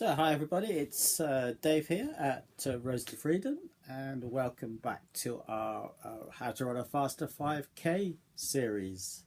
So hi everybody, it's Dave here at Road to Freedom, and welcome back to our How to Run a Faster 5K series.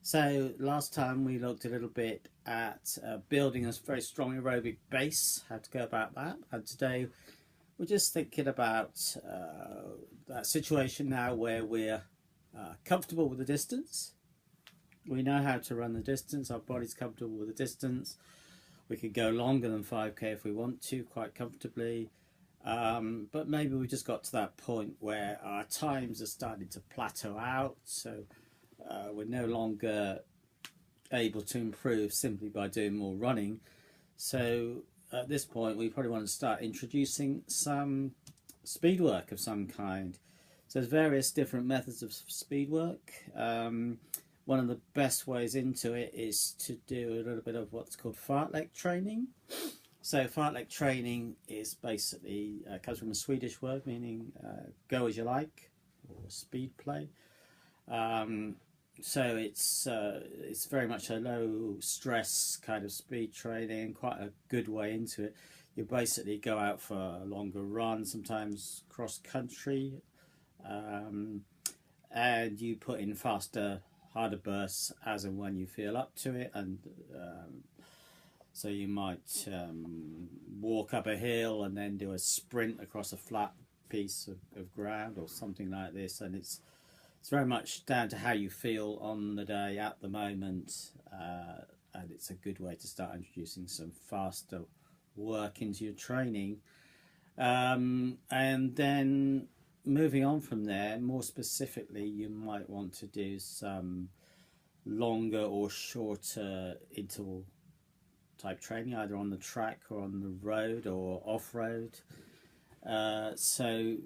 So last time we looked a little bit at building a very strong aerobic base, how to go about that, and today we're just thinking about that situation now where we're comfortable with the distance. We know how to run the distance, our body's comfortable with the distance. We could go longer than 5k if we want to, quite comfortably, but maybe we just got to that point where our times are starting to plateau out, so we're no longer able to improve simply by doing more running. So at this point we probably want to start introducing some speed work of some kind. So there's various different methods of speed work. One of the best ways into it is to do a little bit of what's called fartlek training. So fartlek training is basically, comes from a Swedish word meaning go as you like, or speed play. So it's very much a low stress kind of speed training, quite a good way into it. You basically go out for a longer run, sometimes cross country, and you put in faster, harder bursts as and when you feel up to it, and so you might walk up a hill and then do a sprint across a flat piece of ground or something like this, and it's very much down to how you feel on the day at the moment, and it's a good way to start introducing some faster work into your training, and then moving on from there, more specifically, you might want to do some longer or shorter interval type training, either on the track or on the road or off-road. So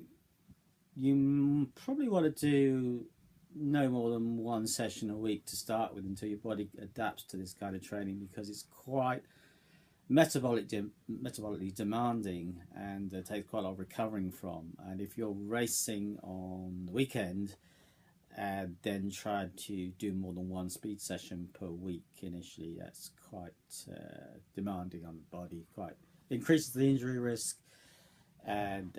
you probably want to do no more than one session a week to start with until your body adapts to this kind of training, because it's quite metabolically demanding and takes quite a lot of recovering from. And if you're racing on the weekend and then try to do more than one speed session per week initially, that's quite demanding on the body, quite increases the injury risk, and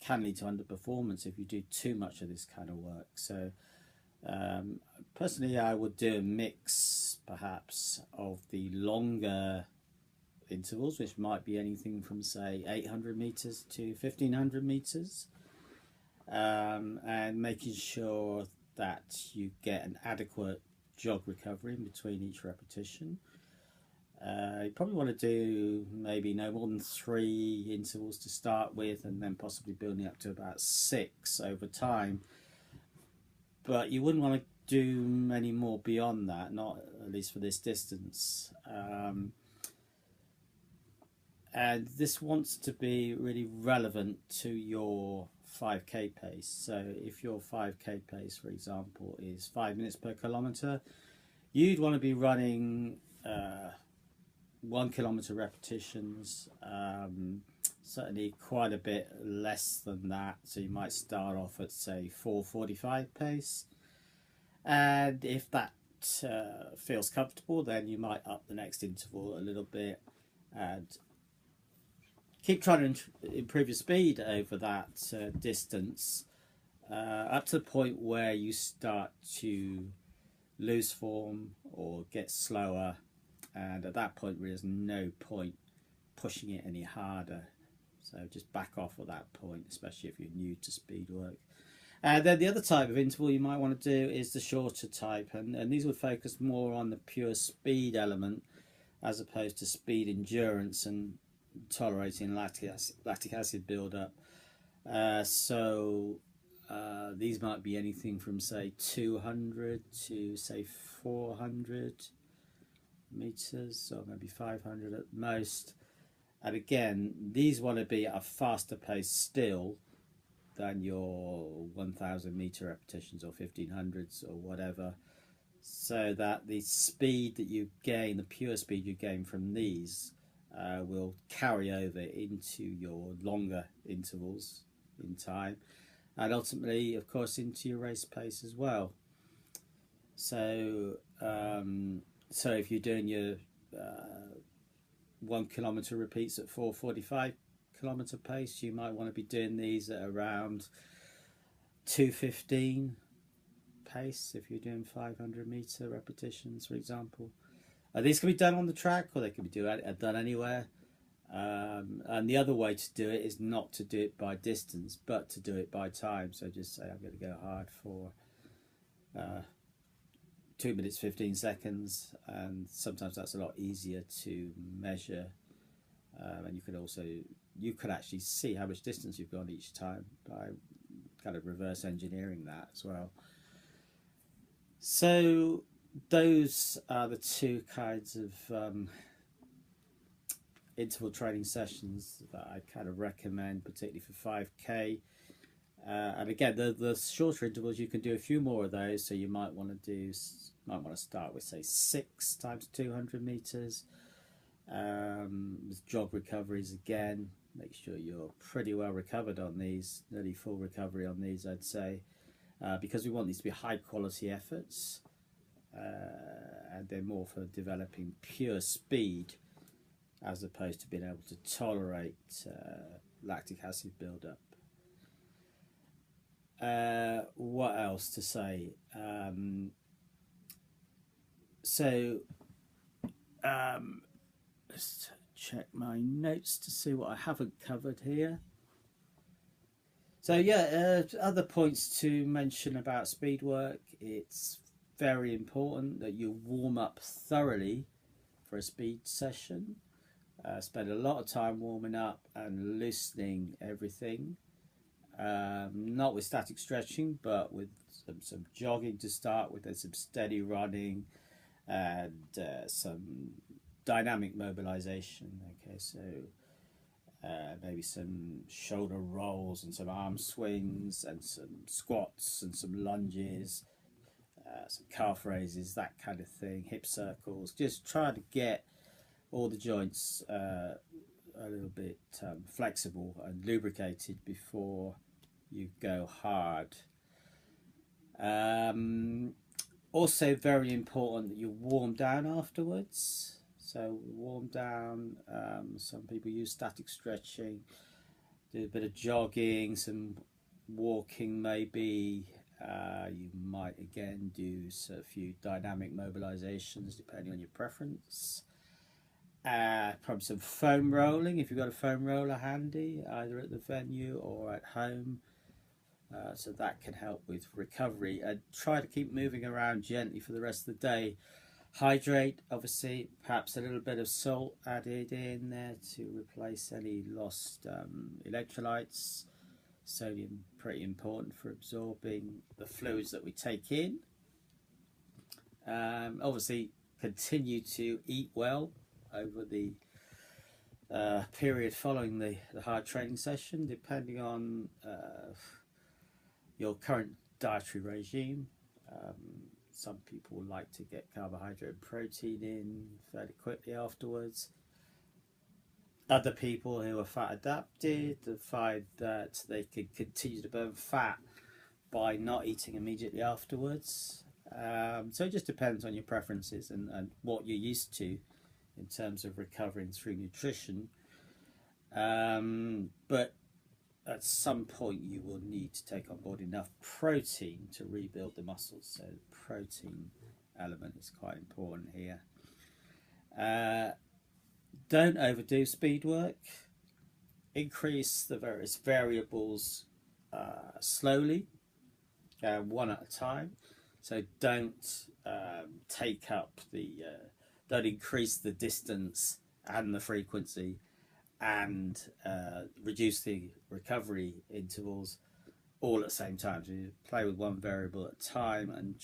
can lead to underperformance if you do too much of this kind of work. So personally I would do a mix perhaps of the longer intervals, which might be anything from say 800 meters to 1500 meters, and making sure that you get an adequate jog recovery in between each repetition. You probably want to do maybe no more than 3 intervals to start with, and then possibly building up to about 6 over time, but you wouldn't want to do many more beyond that, not at least for this distance. And this wants to be really relevant to your 5k pace. So if your 5k pace, for example, is 5 minutes per kilometre, you'd want to be running 1 kilometre repetitions, certainly quite a bit less than that. So you might start off at say 4:45 pace, and if that feels comfortable, then you might up the next interval a little bit and keep trying to improve your speed over that distance, up to the point where you start to lose form or get slower, and at that point there's no point pushing it any harder. So just back off at that point, especially if you're new to speed work. And then the other type of interval you might want to do is the shorter type, and these would focus more on the pure speed element as opposed to speed endurance and tolerating lactic acid build-up. So these might be anything from say 200 to say 400 meters, or maybe 500 at most. And again, these want to be at a faster pace still than your 1000 meter repetitions or 1500s or whatever, so that the speed that you gain, the pure speed you gain from these, will carry over into your longer intervals in time, and ultimately of course into your race pace as well. So so if you're doing your 1 kilometre repeats at 4:45 kilometre pace. You might want to be doing these at around 2:15 pace if you're doing 500 metre repetitions, for example. These can be done on the track, or they can be done anywhere. And the other way to do it is not to do it by distance, but to do it by time. So just say I'm going to go hard for 2 minutes 15 seconds, and sometimes that's a lot easier to measure. And you could actually see how much distance you've gone each time by kind of reverse engineering that as well. So those are the two kinds of interval training sessions that I kind of recommend, particularly for 5k. And again, the shorter intervals, you can do a few more of those. So you might want to start with, say, 6 times 200 meters. With jog recoveries again, make sure you're pretty well recovered on these, nearly full recovery on these, I'd say, because we want these to be high quality efforts, and they're more for developing pure speed as opposed to being able to tolerate lactic acid buildup. What else to say? Let's check my notes to see what I haven't covered here. So yeah, other points to mention about speed work. It's very important that you warm up thoroughly for a speed session. Spend a lot of time warming up and loosening everything. Not with static stretching, but with some jogging to start with, and some steady running, and some dynamic mobilization. Okay, so maybe some shoulder rolls and some arm swings and some squats and some lunges, some calf raises, that kind of thing, hip circles. Just try to get all the joints a little bit flexible and lubricated before you go hard. Also very important that you warm down afterwards. So warm down, some people use static stretching, do a bit of jogging, some walking maybe. You might again do a few dynamic mobilizations depending on your preference. Probably some foam rolling if you've got a foam roller handy, either at the venue or at home. So that can help with recovery, and try to keep moving around gently for the rest of the day. Hydrate, obviously, perhaps a little bit of salt added in there to replace any lost electrolytes. Sodium, pretty important for absorbing the fluids that we take in. Obviously, continue to eat well over the period following the hard training session, depending on your current dietary regime. Some people like to get carbohydrate and protein in fairly quickly afterwards. Other people who are fat adapted find that they can continue to burn fat by not eating immediately afterwards. So it just depends on your preferences and what you're used to in terms of recovering through nutrition. But at some point you will need to take on board enough protein to rebuild the muscles. So the protein element is quite important here. Don't overdo speed work. Increase the various variables slowly, one at a time. So don't don't increase the distance and the frequency, and reduce the recovery intervals all at the same time. So you play with one variable at a time and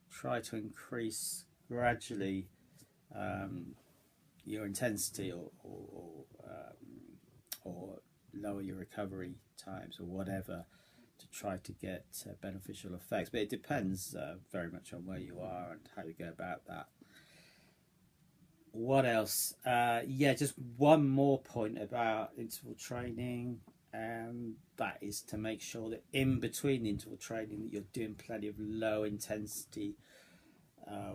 try to increase gradually your intensity or lower your recovery times or whatever to try to get beneficial effects. But it depends very much on where you are and how you go about that. What else? Yeah, just one more point about interval training, and that is to make sure that in between the interval training that you're doing plenty of low intensity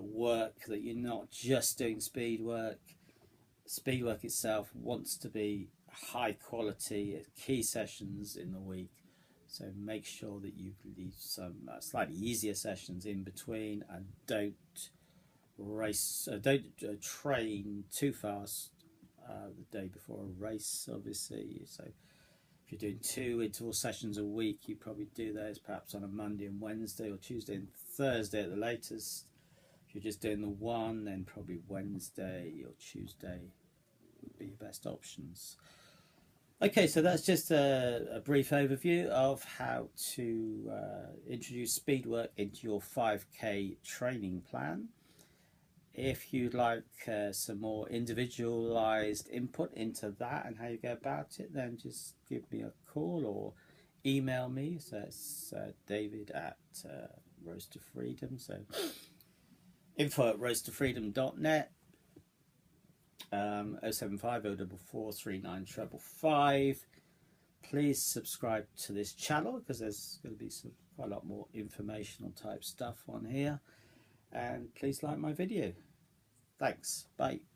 work, that you're not just doing speed work. Speedwork itself wants to be high quality key sessions in the week, so make sure that you leave some slightly easier sessions in between, and don't train too fast the day before a race, obviously. So if you're doing 2 interval sessions a week, you probably do those perhaps on a Monday and Wednesday, or Tuesday and Thursday at the latest. If you're just doing the one, then probably Wednesday or Tuesday would be your best options. Okay, so that's just a brief overview of how to introduce Speedwork into your 5K training plan. If you'd like some more individualized input into that and how you go about it, then just give me a call or email me. So it's David at Road to Freedom. So info@roadtofreedom.net. 075 044 39555. Please subscribe to this channel, because there's going to be quite a lot more informational type stuff on here. And please like my video. Thanks. Bye.